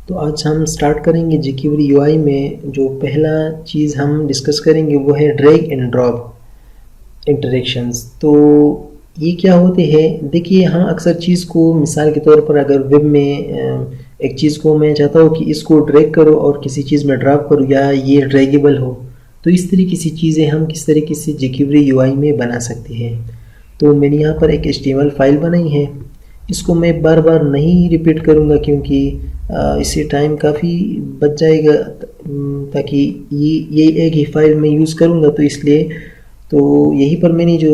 तो आज हम स्टार्ट करेंगे jQuery UI में। जो पहला चीज़ हम डिस्कस करेंगे वो है ड्रैग एंड ड्रॉप इंटरेक्शंस। तो ये क्या होते हैं, देखिए हम अक्सर चीज़ को मिसाल के तौर पर अगर वेब में एक चीज़ को मैं चाहता हूँ कि इसको ड्रैग करो और किसी चीज़ में ड्रॉप करो या ये ड्रैगेबल हो, तो इस तरीके की चीज़ें हम किस तरीके से jQuery UI में बना सकते हैं। तो मैंने यहाँ पर एक HTML फाइल बनाई है। इसको मैं बार बार नहीं रिपीट करूँगा क्योंकि इससे टाइम काफ़ी बच जाएगा, ताकि ये एक ही फाइल में यूज़ करूँगा, तो इसलिए तो यहीं पर मैंने जो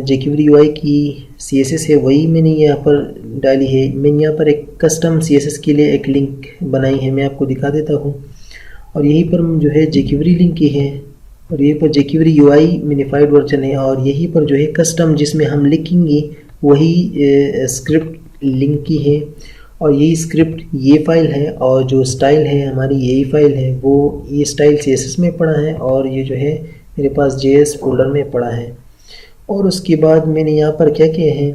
jQuery UI की CSS है वही मैंने यहाँ पर डाली है। मैंने यहाँ पर एक कस्टम CSS के लिए एक लिंक बनाई है, मैं आपको दिखा देता हूँ। और यहीं पर जो है jQuery लिंक की है और यहीं पर jQuery UI मिनिफाइड वर्जन है और यहीं पर जो है कस्टम जिसमें हम लिखेंगे वही स्क्रिप्ट लिंक की है। और यही स्क्रिप्ट ये फाइल है और जो स्टाइल है हमारी यही फाइल है, वो ये स्टाइल CSS में पड़ा है और ये जो है मेरे पास JS फोल्डर में पड़ा है। और उसके बाद मैंने यहाँ पर क्या किया है,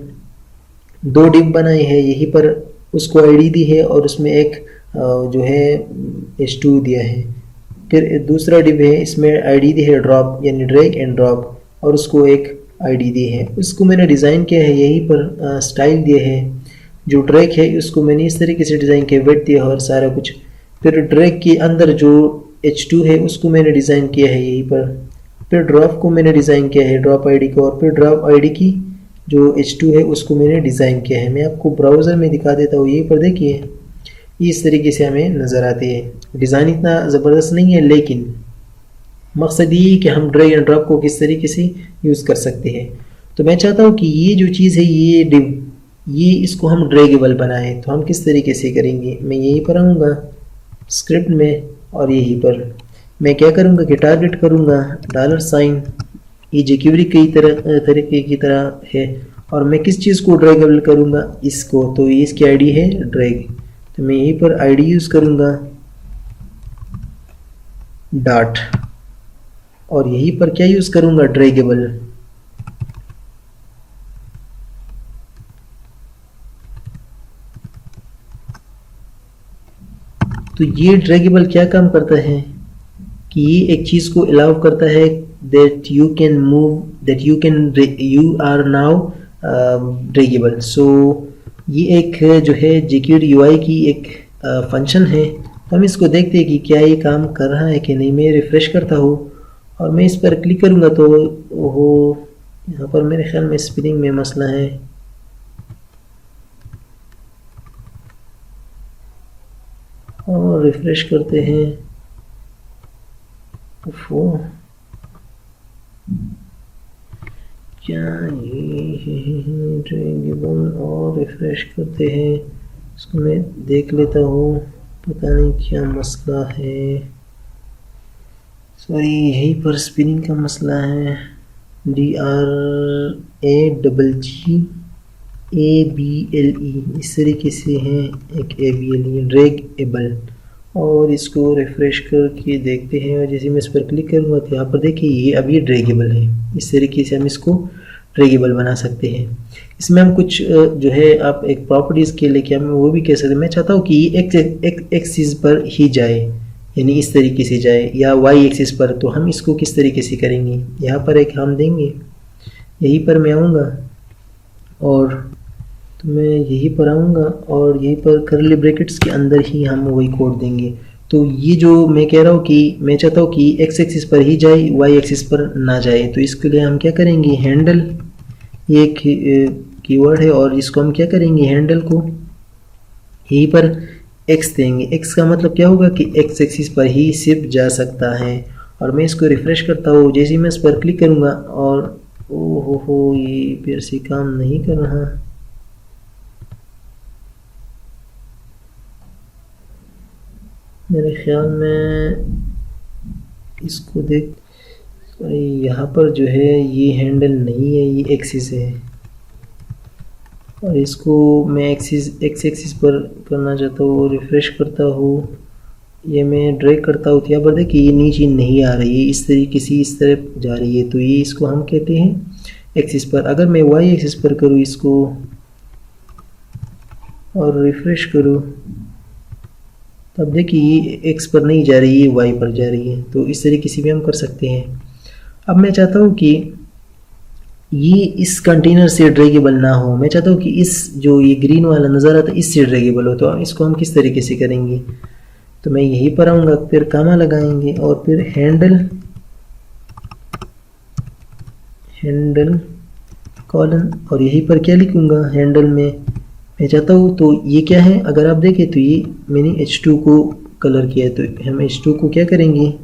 दो डिव बनाए हैं, यहीं पर उसको ID दी है और उसमें एक जो है H2 दिया है। फिर दूसरा डिव है, इसमें ID दी है ड्रॉप यानी ड्रैग एंड ड्रॉप और उसको एक ID दी है। उसको मैंने डिज़ाइन किया है, यहीं पर स्टाइल दिया है। जो ड्रैग है उसको मैंने इस तरीके से डिज़ाइन किया, वेट दिया और सारा कुछ। फिर ड्रैग के अंदर जो H2 है उसको मैंने डिज़ाइन किया है यहीं पर। फिर ड्रॉप को मैंने डिज़ाइन किया है, ड्रॉप ID को, और फिर ड्रॉप ID की जो H2 है उसको मैंने डिज़ाइन किया है। मैं आपको ब्राउज़र में दिखा देता हूँ, यहीं पर देखिए इस तरीके से हमें नज़र आती है। डिज़ाइन इतना ज़बरदस्त नहीं है, लेकिन मकसद ये है कि हम ड्रैग एंड ड्रॉप को किस तरीके से यूज़ कर सकते हैं। तो मैं चाहता हूँ कि ये जो चीज़ है ये डिव, ये इसको हम ड्रैगेबल बनाएं। तो हम किस तरीके से करेंगे, मैं यहीं पर आऊँगा स्क्रिप्ट में और यहीं पर मैं क्या करूँगा कि टारगेट करूँगा $, ये jQuery की तरीके की तरह है। और मैं किस चीज़ को ड्रैगेबल करूँगा, इसको, तो इसकी ID है ड्रैग, तो मैं यहीं पर ID यूज़ करूँगा डॉट और यहीं पर क्या यूज़ करूँगा, ड्रैगेबल। तो ये ड्रैगेबल क्या काम करता है कि ये एक चीज़ को अलाउ करता है that you can move, that you are now draggable. So ये एक जो है jQuery UI की एक फंक्शन है। तो हम इसको देखते हैं कि क्या ये काम कर रहा है कि नहीं। मैं रिफ़्रेश करता हूँ और मैं इस पर क्लिक करूँगा तो वो यहाँ पर मेरे ख्याल में स्पेलिंग में मसला है। और रिफ्रेश करते हैं, क्या ये ड्रैगेबल, और रिफ्रेश करते हैं। इसको मैं देख लेता हूँ, पता नहीं क्या मसला है। सॉरी, यहीं पर स्पेलिंग का मसला है। DRAGGABLE इस तरीके से है, एक ABLE ड्रैगेबल। और इसको रिफ़्रेश करके देखते हैं और जैसे मैं इस पर क्लिक करूँगा तो यहाँ पर देखिए ये अभी ड्रैगेबल है। इस तरीके से हम इसको ड्रैगेबल बना सकते हैं। इसमें हम कुछ जो है आप एक प्रॉपर्टीज़ के लिए क्या हम वो भी कह सकते हैं। मैं चाहता हूँ कि ये एक एक्सिस पर ही जाए, यानी इस तरीके से जाए, या वाई एक्सिस पर। तो हम इसको किस तरीके से करेंगे, यहाँ पर एक हम देंगे, यहीं पर मैं आऊँगा और तो मैं यहीं पर आऊँगा और यहीं पर करली ब्रैकेट्स के अंदर ही हम वही कोड देंगे। तो ये जो मैं कह रहा हूँ कि मैं चाहता हूँ कि एक्स एक्सिस पर ही जाए, वाई एक्सिस पर ना जाए। तो इसके लिए हम क्या करेंगे, हैंडल, ये एक कीवर्ड है और इसको हम क्या करेंगे, हैंडल को यहीं पर एक्स देंगे। एक्स का मतलब क्या होगा कि एक्स एक्सिस पर ही सिर्फ जा सकता है। और मैं इसको रिफ़्रेश करता हूँ, जैसे मैं इस पर क्लिक करूँगा और ओ हो ये फिर से काम नहीं कर रहा। मेरे ख्याल में इसको देख, यहाँ पर जो है ये हैंडल नहीं है, ये एक्सिस है और इसको मैं एक्स एक्सिस पर करना चाहता हूँ। रिफ़्रेश करता हूँ, ये मैं ड्रैग करता हूँ तो यहाँ पर देखिए ये नीचे नहीं आ रही है, इस तरीके से इस तरफ जा रही है। तो ये इसको हम कहते हैं एक्सिस पर। अगर मैं वाई एक्सिस पर करूँ इसको और रिफ़्रेश करूँ तो अब देखिए ये एक्स पर नहीं जा रही है, वाई पर जा रही है, तो इस तरीके से भी हम कर सकते हैं। अब मैं चाहता हूँ कि ये इस कंटेनर से ड्रैगेबल ना हो, मैं चाहता हूँ कि इस जो ये ग्रीन वाला नज़र आता है इससे ड्रैगेबल हो, तो इसको हम किस तरीके से करेंगे? तो मैं यहीं पर आऊँगा, फिर कामा लगाएंगे और फिर हैंडल कॉलन, और यहीं पर क्या लिखूँगा हैंडल में मैं चाहता हूँ। तो ये क्या है, अगर आप देखें तो ये मैंने H2 को कलर किया है, तो हम H2 को क्या करेंगे,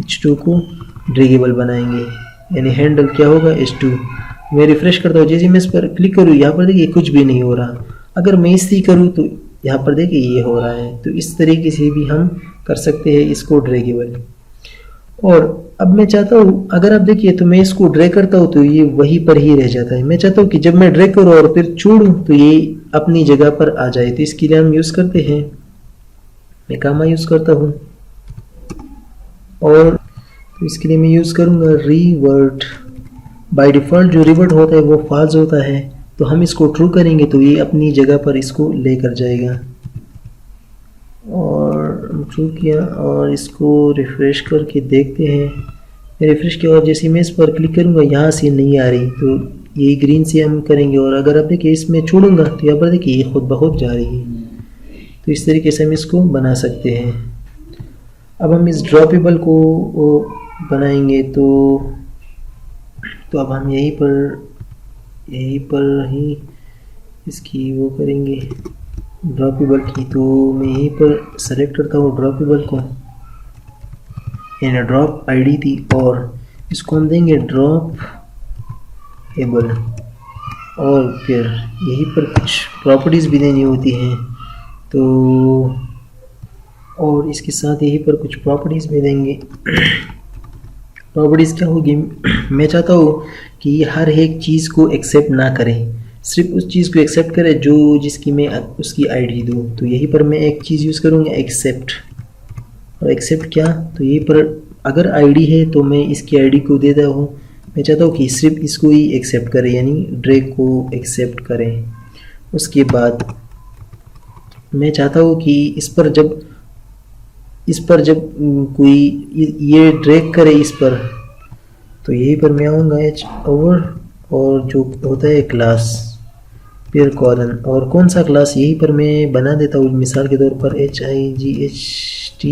H2 को ड्रैगेबल बनाएंगे, यानी हैंडल क्या होगा H2। मैं रिफ्रेश करता हूँ, जैसे मैं इस पर क्लिक करूँ यहाँ पर देखिए कुछ भी नहीं हो रहा, अगर मैं इसी करूँ तो यहाँ पर देखिए ये हो रहा है। तो इस तरीके से भी हम कर सकते हैं इसको ड्रैगेबल। और अब मैं चाहता हूँ, अगर आप देखिए तो मैं इसको ड्रैग करता हूँ तो ये वहीं पर ही रह जाता है। मैं चाहता हूँ कि जब मैं ड्रैग करूँ और फिर छोड़ूँ तो ये अपनी जगह पर आ जाए। तो इसके लिए हम यूज़ करते हैं, मैं कामा यूज़ करता हूँ, और तो इसके लिए मैं यूज़ करूँगा रिवर्ट। बाय डिफ़ॉल्ट जो रिवर्ट होता है वो फॉल्स होता है, तो हम इसको ट्रू करेंगे तो ये अपनी जगह पर इसको लेकर जाएगा। और ट्रू किया और इसको रिफ़्रेश करके देखते हैं। रिफ़्रेश किया और जैसे मैं इस पर क्लिक करूँगा यहाँ से नहीं आ रही, तो ये ग्रीन से हम करेंगे। और अगर आप देखिए इसमें छोड़ूंगा तो यहाँ पर देखिए ये खुद ब खुद जा रही है। तो इस तरीके से हम इसको बना सकते हैं। अब हम इस ड्रॉपेबल को बनाएंगे, तो अब हम यहीं पर ही इसकी वो करेंगे ड्रॉपेबल की। तो मैं यहीं पर सेलेक्ट करता हूँ ड्रॉपेबल को, यानी ड्रॉप आईडी थी, और इसको हम देंगे ड्रॉपेबल। और फिर यहीं पर कुछ प्रॉपर्टीज़ भी देनी होती हैं, तो और इसके साथ यहीं पर कुछ प्रॉपर्टीज़ भी देंगे। प्रॉपर्टीज़ क्या होगी, मैं चाहता हूँ कि ये हर एक चीज़ को एक्सेप्ट ना करें, सिर्फ उस चीज़ को एक्सेप्ट करे जो जिसकी मैं उसकी आईडी दूँ। तो यहीं पर मैं एक चीज़ यूज़ करूँगा एक्सेप्ट। और एक्सेप्ट क्या, तो यहीं पर अगर आईडी है तो मैं इसकी आईडी को देता हूँ, मैं चाहता हूँ कि सिर्फ इसको ही एक्सेप्ट करें, यानी ड्रैग को एक्सेप्ट करें। उसके बाद मैं चाहता हूँ कि इस पर जब कोई ये ड्रैग करे इस पर, तो यहीं पर मैं आऊँगा एच ओवर, और जो होता है क्लास, फिर कॉलन, और कौन सा क्लास यहीं पर मैं बना देता हूँ, मिसाल के तौर पर HIGHT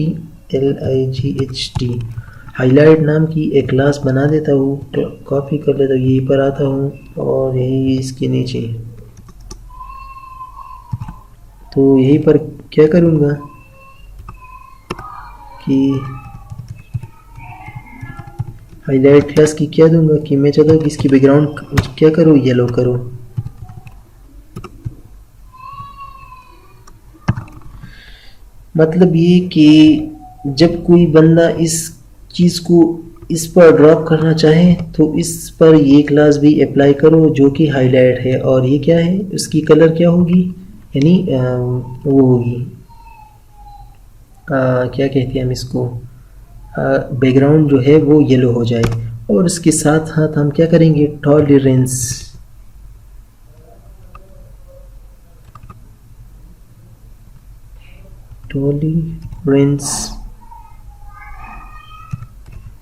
हाईलाइट नाम की एक क्लास बना देता हूँ। तो कॉपी कर लेता हूँ, यहीं पर आता हूँ और यही इसके नीचे, तो यहीं पर क्या करूँगा कि हाईलाइट क्लास की क्या दूंगा कि मैं चाहता हूँ कि इसकी बैकग्राउंड क्या करो, येलो करो। मतलब ये कि जब कोई बंदा इस चीज़ को इस पर ड्रॉप करना चाहे तो इस पर ये क्लास भी अप्लाई करो जो कि हाईलाइट है, और ये क्या है, उसकी कलर क्या होगी, यानी वो होगी क्या कहते हैं हम इसको, बैकग्राउंड जो है वो येलो हो जाए। और इसके साथ साथ हम क्या करेंगे,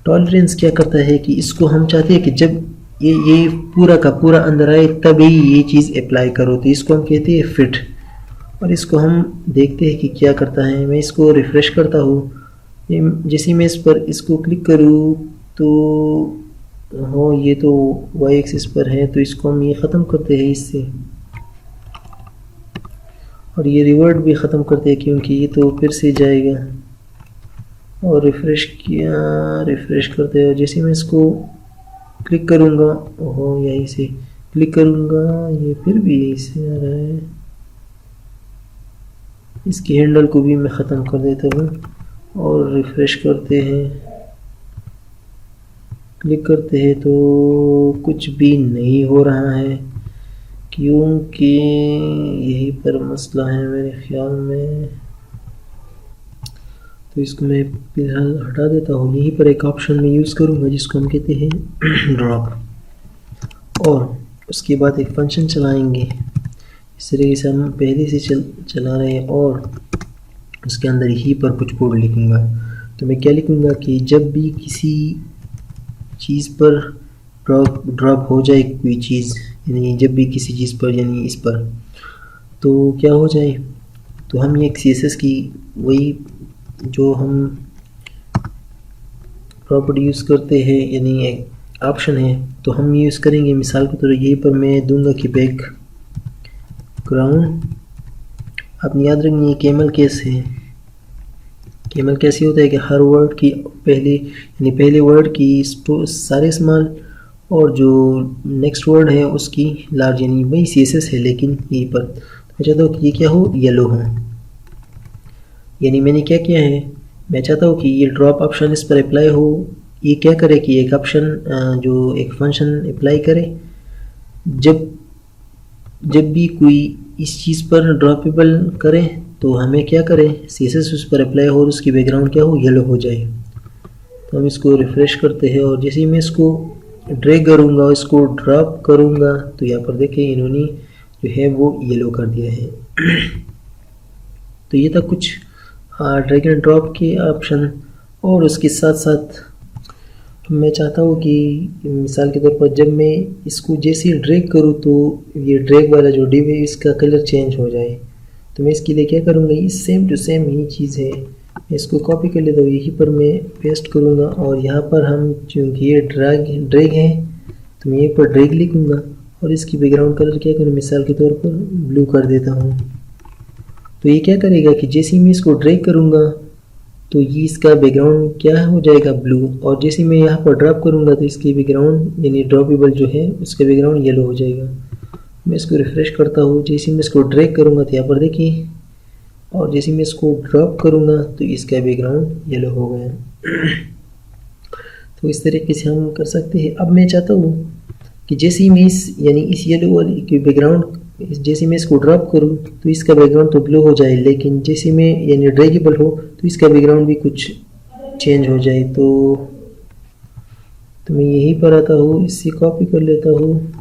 टॉलरेंस क्या करता है कि इसको हम चाहते हैं कि जब ये पूरा का पूरा अंदर आए तभी ये चीज़ अप्लाई करो, तो इसको हम कहते हैं फिट। और इसको हम देखते हैं कि क्या करता है। मैं इसको रिफ़्रेश करता हूँ, जैसे मैं इस पर इसको क्लिक करूँ तो हो, ये तो वाई एक्सिस पर है, तो इसको हम ये ख़त्म करते हैं इससे, और ये रिवर्ट भी ख़त्म करते हैं क्योंकि ये तो फिर से जाएगा। और रिफ़्रेश किया, रिफ़्रेश करते हैं, जैसे मैं इसको क्लिक करूँगा, हो यहीं से क्लिक करूँगा, ये फिर भी यहीं से आ रहा है। इसकी हैंडल को भी मैं ख़त्म कर देता हूँ और रिफ़्रेश करते हैं, क्लिक करते हैं तो कुछ भी नहीं हो रहा है, क्योंकि यही पर मसला है मेरे ख्याल में। तो इसको मैं फिलहाल हटा देता हूँ। यहीं पर एक ऑप्शन में यूज़ करूँगा जिसको हम कहते हैं ड्रॉप, और उसके बाद एक फंक्शन चलाएंगे। इस तरीके से हम पहले से चला रहे हैं, और उसके अंदर यहीं पर कुछ कोड लिखूँगा। तो मैं क्या लिखूँगा कि जब भी किसी चीज़ पर ड्रॉप हो जाए कोई चीज़, यानी जब भी किसी चीज़ पर यानी इस पर तो क्या हो जाए, तो हम ये CSS की वही जो हम प्रॉपर्टी यूज़ करते हैं यानी एक ऑप्शन है तो हम यूज़ करेंगे। मिसाल के तौर यहीं पर मैं दूंगा कि बैकग्राउंड। आपने याद रखनी है कैमल केस है। कैमल कैसे होता है कि हर वर्ड की पहले वर्ड की सारे स्मॉल और जो नेक्स्ट वर्ड है उसकी लार्ज, यानी वही CSS है लेकिन यहीं पर मैं चाहता हूँ कि ये क्या हो, येलो हो। यानी मैंने क्या किया है, मैं चाहता हूँ कि ये ड्रॉप ऑप्शन इस पर अप्लाई हो। ये क्या करे कि एक ऑप्शन जो एक फंक्शन अप्लाई करे, जब भी कोई इस चीज़ पर ड्रॉपेबल करे तो हमें क्या करें, CSS उस पर अप्लाई हो और उसकी बैकग्राउंड क्या हो, येलो हो जाए। तो हम इसको रिफ़्रेश करते हैं और जैसे ही मैं इसको ड्रैग करूँगा और इसको ड्रॉप करूँगा तो यहाँ पर देखें इन्होंने जो है वो येलो कर दिया है। तो ये था कुछ ड्रैग एंड ड्रॉप के ऑप्शन। और उसके साथ साथ मैं चाहता हूँ कि मिसाल के तौर पर जब मैं इसको जैसे ही ड्रैग करूँ तो ये ड्रैग वाला जो डिव है इसका कलर चेंज हो जाए। तो मैं इसके लिए क्या करूँगा, ये सेम टू सेम ही चीज़ है, मैं इसको कॉपी कर लेता हूँ, यहीं पर मैं पेस्ट करूँगा और यहाँ पर हम चूँकि ये ड्रैग है तो मैं यहीं पर ड्रैग लिखूँगा और इसकी बैकग्राउंड कलर क्या करूँ, मिसाल के तौर पर ब्लू कर देता हूँ। तो ये क्या करेगा कि जैसे ही मैं इसको ड्रैग करूँगा तो ये इसका बैकग्राउंड क्या हो जाएगा, ब्लू। और जैसे मैं यहाँ पर ड्रॉप करूँगा तो इसकी बैकग्राउंड यानी ड्रॉपेबल जो है उसका बैकग्राउंड येलो हो जाएगा। मैं इसको रिफ़्रेश करता हूँ, जैसे मैं इसको ड्रैग करूँगा तो यहाँ पर देखिए, और जैसे मैं इसको ड्रॉप करूँगा तो इसका बैकग्राउंड येलो हो गया। तो इस तरीके से हम कर सकते हैं। अब मैं चाहता हूँ कि जैसे ही मैं इस येलो वाली की बैकग्राउंड जैसे मैं इसको ड्रॉप करूँ तो इसका बैकग्राउंड तो ब्लू हो जाए, लेकिन जैसे मैं यानी ड्रैगेबल हो तो इसका बैकग्राउंड भी कुछ चेंज हो जाए। तो मैं यहीं पर आता हूँ, इससे कॉपी कर लेता हूँ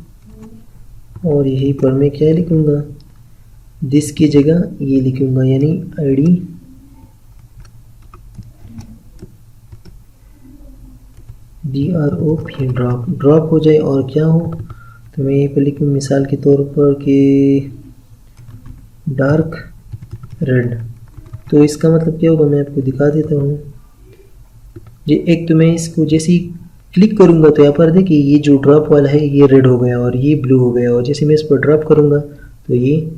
और यहीं पर मैं क्या लिखूँगा, दिस की जगह ये लिखूँगा यानी ID DROP ड्रॉप हो जाए और क्या हो, तो मैं यहीं पर लिखूँ मिसाल के तौर पर कि डार्क रेड। तो इसका मतलब क्या होगा मैं आपको दिखा देता हूँ। ये एक तो मैं इसको जैसे ही क्लिक करूँगा तो यहाँ पर देखिए ये जो ड्रॉप वाला है ये रेड हो गया और ये ब्लू हो गया, और जैसे मैं इस पर ड्रॉप करूँगा तो ये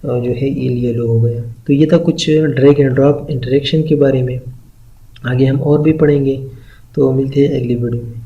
जो है ये येलो हो गया। तो ये था कुछ ड्रैग एंड ड्रॉप इंटरेक्शन के बारे में। आगे हम और भी पढ़ेंगे, तो मिलते हैं अगली वीडियो में।